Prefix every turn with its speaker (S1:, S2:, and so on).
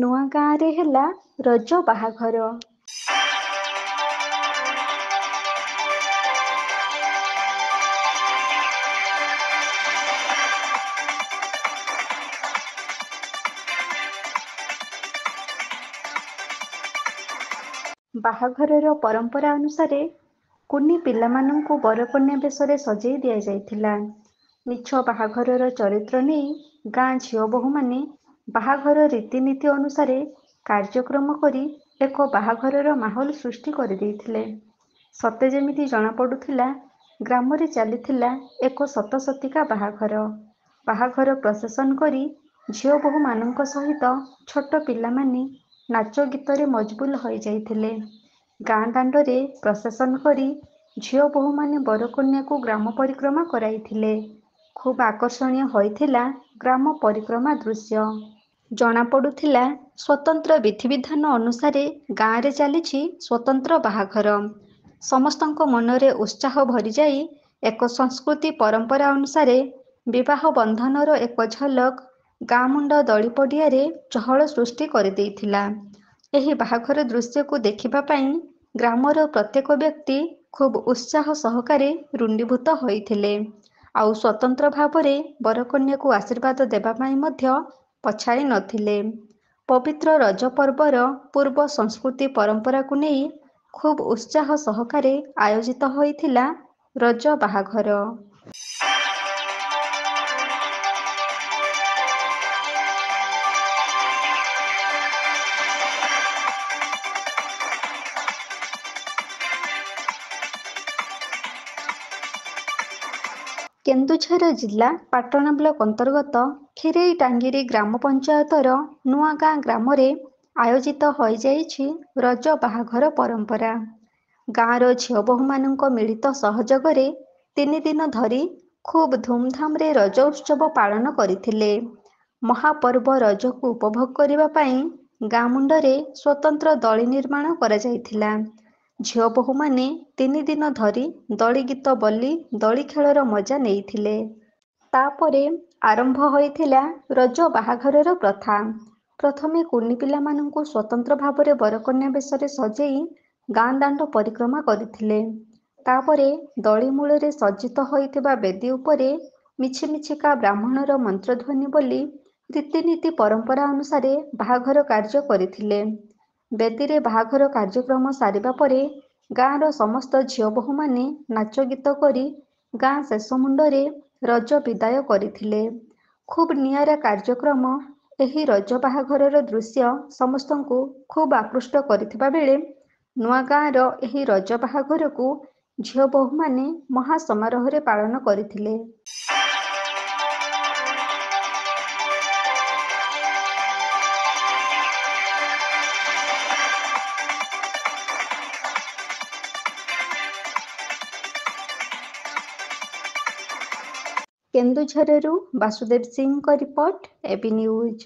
S1: ନୂଆ ଗାଁରେ ହେଲା ରଜ ବାହାଘର। ବାହାଘରର ପରମ୍ପରା ଅନୁସାରେ କୁନି ପିଲାମାନଙ୍କୁ ବରକନ୍ୟା ବେଶରେ ସଜେଇ ଦିଆଯାଇଥିଲା। ମିଛ ବାହାଘରର ଚରିତ୍ର ନେଇ ଗାଁ ଝିଅ ବୋହୂମାନେ ବାହାଘର ରୀତିନୀତି ଅନୁସାରେ କାର୍ଯ୍ୟକ୍ରମ କରି ଏକ ବାହାଘରର ମାହୋଲ ସୃଷ୍ଟି କରିଦେଇଥିଲେ। ସତେ ଯେମିତି ଜଣାପଡ଼ୁଥିଲା ଗ୍ରାମରେ ଚାଲିଥିଲା ଏକ ସତସତିକା ବାହାଘର। ବାହାଘର ପ୍ରସେସନ କରି ଝିଅ ବୋହୂମାନଙ୍କ ସହିତ ଛୋଟ ପିଲାମାନେ ନାଚ ଗୀତରେ ମଜବୁଲ ହୋଇଯାଇଥିଲେ। ଗାଁ ଦାଣ୍ଡରେ ପ୍ରସେସନ କରି ଝିଅ ବୋହୂମାନେ ବରକନ୍ୟାକୁ ଗ୍ରାମ ପରିକ୍ରମା କରାଇଥିଲେ। ଖୁବ୍ ଆକର୍ଷଣୀୟ ହୋଇଥିଲା ଗ୍ରାମ ପରିକ୍ରମା ଦୃଶ୍ୟ। ଜଣାପଡ଼ୁଥିଲା ସ୍ୱତନ୍ତ୍ର ବିଧିବିଧାନ ଅନୁସାରେ ଗାଁରେ ଚାଲିଛି ସ୍ୱତନ୍ତ୍ର ବାହାଘର। ସମସ୍ତଙ୍କ ମନରେ ଉତ୍ସାହ ଭରିଯାଇ ଏକ ସଂସ୍କୃତି ପରମ୍ପରା ଅନୁସାରେ ବିବାହ ବନ୍ଧନର ଏକ ଝଲକ ଗାଁ ମୁଣ୍ଡ ଦଳି ପଡ଼ିଆରେ ଚହଳ ସୃଷ୍ଟି କରିଦେଇଥିଲା। ଏହି ବାହାଘର ଦୃଶ୍ୟକୁ ଦେଖିବା ପାଇଁ ଗ୍ରାମର ପ୍ରତ୍ୟେକ ବ୍ୟକ୍ତି ଖୁବ୍ ଉତ୍ସାହ ସହକାରେ ରୁଣ୍ଡୀଭୂତ ହୋଇଥିଲେ। ଆଉ ସ୍ୱତନ୍ତ୍ର ଭାବରେ ବରକନ୍ୟାକୁ ଆଶୀର୍ବାଦ ଦେବା ପାଇଁ ମଧ୍ୟ ପଛାଇ ନଥିଲେ। ପବିତ୍ର ରଜ ପର୍ବର ପୂର୍ବ ସଂସ୍କୃତି ପରମ୍ପରାକୁ ନେଇ ଖୁବ୍ ଉତ୍ସାହ ସହକାରେ ଆୟୋଜିତ ହୋଇଥିଲା ରଜ ବାହାଘର। କେନ୍ଦୁଝର ଜିଲ୍ଲା ପାଟଣା ବ୍ଲକ ଅନ୍ତର୍ଗତ ଖିରେଇଟାଙ୍ଗିରି ଗ୍ରାମ ପଞ୍ଚାୟତର ନୂଆଗାଁ ଗ୍ରାମରେ ଆୟୋଜିତ ହୋଇଯାଇଛି ରଜ ବାହାଘର ପରମ୍ପରା। ଗାଁର ଝିଅ ବୋହୂମାନଙ୍କ ମିଳିତ ସହଯୋଗରେ 3 ଦିନ ଧରି ଖୁବ୍ ଧୁମଧାମରେ ରଜ ଉତ୍ସବ ପାଳନ କରିଥିଲେ। ମହାପର୍ବ ରଜକୁ ଉପଭୋଗ କରିବା ପାଇଁ ଗାଁ ମୁଣ୍ଡରେ ସ୍ୱତନ୍ତ୍ର ଦଳି ନିର୍ମାଣ କରାଯାଇଥିଲା। ଝିଅ ବୋହୂମାନେ 3 ଦିନ ଧରି ଦଳି ଗୀତ ବୋଲି ଦଳି ଖେଳର ମଜା ନେଇଥିଲେ। ତାପରେ ଆରମ୍ଭ ହୋଇଥିଲା ରଜ ବାହାଘରର ପ୍ରଥା। ପ୍ରଥମେ କୁନି ପିଲାମାନଙ୍କୁ ସ୍ୱତନ୍ତ୍ର ଭାବରେ ବରକନ୍ୟା ବେଶରେ ସଜେଇ ଗାଁ ଦାଣ୍ଡ ପରିକ୍ରମା କରିଥିଲେ। ତାପରେ ଦଳି ମୂଳରେ ସଜ୍ଜିତ ହୋଇଥିବା ବେଦୀ ଉପରେ ମିଛି ମିଛିକା ବ୍ରାହ୍ମଣର ମନ୍ତ୍ରଧ୍ୱନି ବୋଲି ରୀତିନୀତି ପରମ୍ପରା ଅନୁସାରେ ବାହାଘର କାର୍ଯ୍ୟ କରିଥିଲେ। ବେଦୀରେ ବାହାଘର କାର୍ଯ୍ୟକ୍ରମ ସାରିବା ପରେ ଗାଁର ସମସ୍ତ ଝିଅ ବୋହୂମାନେ ନାଚ ଗୀତ କରି ଗାଁ ଶେଷ ମୁଣ୍ଡରେ ରଜ ବିଦାୟ କରିଥିଲେ। ଖୁବ୍ ନିଆରା କାର୍ଯ୍ୟକ୍ରମ। ଏହି ରଜ ବାହାଘରର ଦୃଶ୍ୟ ସମସ୍ତଙ୍କୁ ଖୁବ୍ ଆକୃଷ୍ଟ କରିଥିବା ବେଳେ ନୂଆଗାଁର ଏହି ରଜ ବାହାଘରକୁ ଝିଅ ବୋହୂମାନେ ମହା ସମାରୋହରେ ପାଳନ କରିଥିଲେ। କେନ୍ଦୁଝରରୁ ବାସୁଦେବ ସିଂଙ୍କ ରିପୋର୍ଟ, এবি ନ୍ୟୁଜ୍।